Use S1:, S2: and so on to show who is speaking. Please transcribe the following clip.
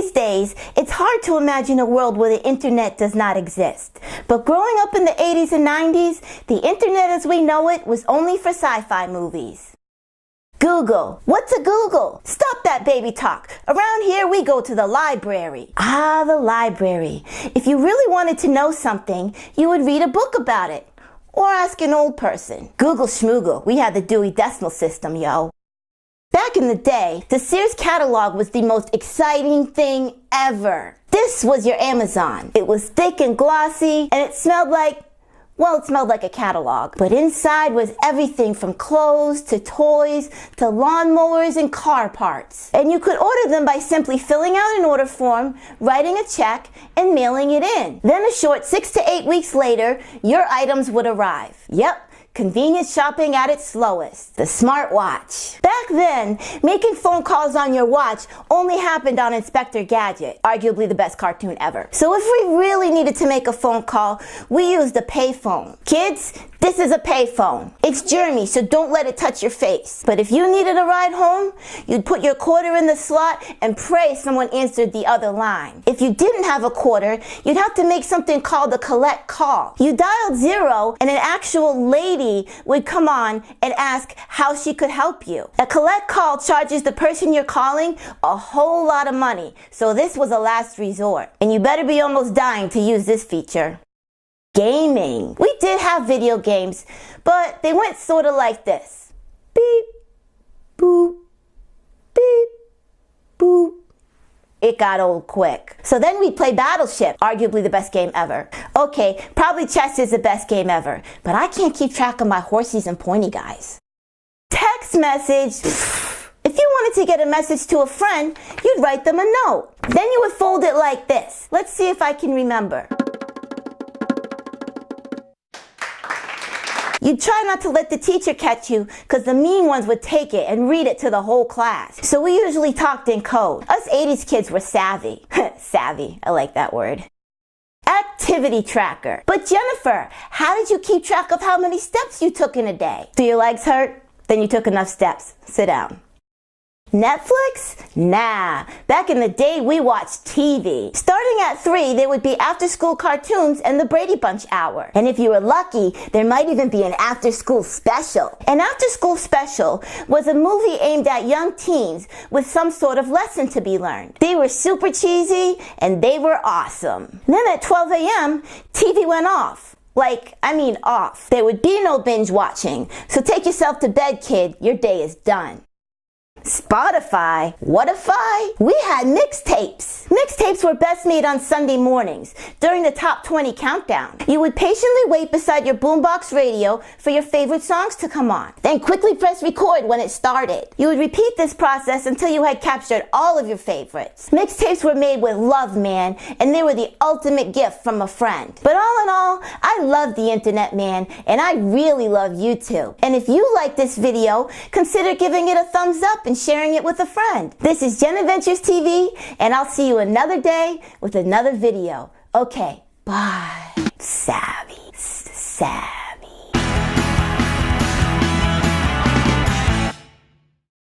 S1: These days, it's hard to imagine a world where the internet does not exist. But growing up in the 80s and 90s, the internet as we know it was only for sci-fi movies. Google. What's a Google? Stop that baby talk. Around here we go to the library. Ah, the library. If you really wanted to know something, you would read a book about it. Or ask an old person. Google schmoogle. We had the Dewey Decimal System, yo. Back in the day, the Sears catalog was the most exciting thing ever. This was your Amazon. It was thick and glossy, and it smelled like, well, it smelled like a catalog. But inside was everything from clothes to toys to lawnmowers and car parts. And you could order them by simply filling out an order form, writing a check, and mailing it in. Then a short 6 to 8 weeks later, your items would arrive. Yep. Convenience shopping at its slowest. The smartwatch. Back then, making phone calls on your watch only happened on Inspector Gadget, arguably the best cartoon ever. So if we really needed to make a phone call, we used a payphone. Kids, this is a payphone. It's germy, so don't let it touch your face. But if you needed a ride home, you'd put your quarter in the slot and pray someone answered the other line. If you didn't have a quarter, you'd have to make something called a collect call. You dialed 0 and an actual lady would come on and ask how she could help you. A collect call charges the person you're calling a whole lot of money, so this was a last resort. And you better be almost dying to use this feature. Gaming. We did have video games, but they went sort of like this. Beep, boop, beep, boop. It got old quick. So then we'd play Battleship, arguably the best game ever. Okay, probably chess is the best game ever, but I can't keep track of my horsies and pointy guys. Text message. If you wanted to get a message to a friend, you'd write them a note. Then you would fold it like this. Let's see if I can remember. You'd try not to let the teacher catch you because the mean ones would take it and read it to the whole class. So we usually talked in code. Us 80s kids were savvy. Savvy, I like that word. Activity tracker. But Jennifer, how did you keep track of how many steps you took in a day? Do your legs hurt? Then you took enough steps. Sit down. Netflix? Nah. Back in the day, we watched TV. Starting at 3, there would be after-school cartoons and the Brady Bunch hour. And if you were lucky, there might even be an after-school special. An after-school special was a movie aimed at young teens with some sort of lesson to be learned. They were super cheesy, and they were awesome. Then at 12 a.m., TV went off. Off. There would be no binge watching. So take yourself to bed, kid. Your day is done. Spotify. Whatify? We had mixtapes. Mixtapes were best made on Sunday mornings during the top 20 countdown. You would patiently wait beside your boombox radio for your favorite songs to come on, then quickly press record when it started. You would repeat this process until you had captured all of your favorites. Mixtapes were made with love, man, and they were the ultimate gift from a friend. But all in all, I love the internet, man, and I really love you too. And if you like this video, consider giving it a thumbs up and sharing it with a friend. This is Jen Adventures TV, and I'll see you another day with another video. Okay, bye. Savvy.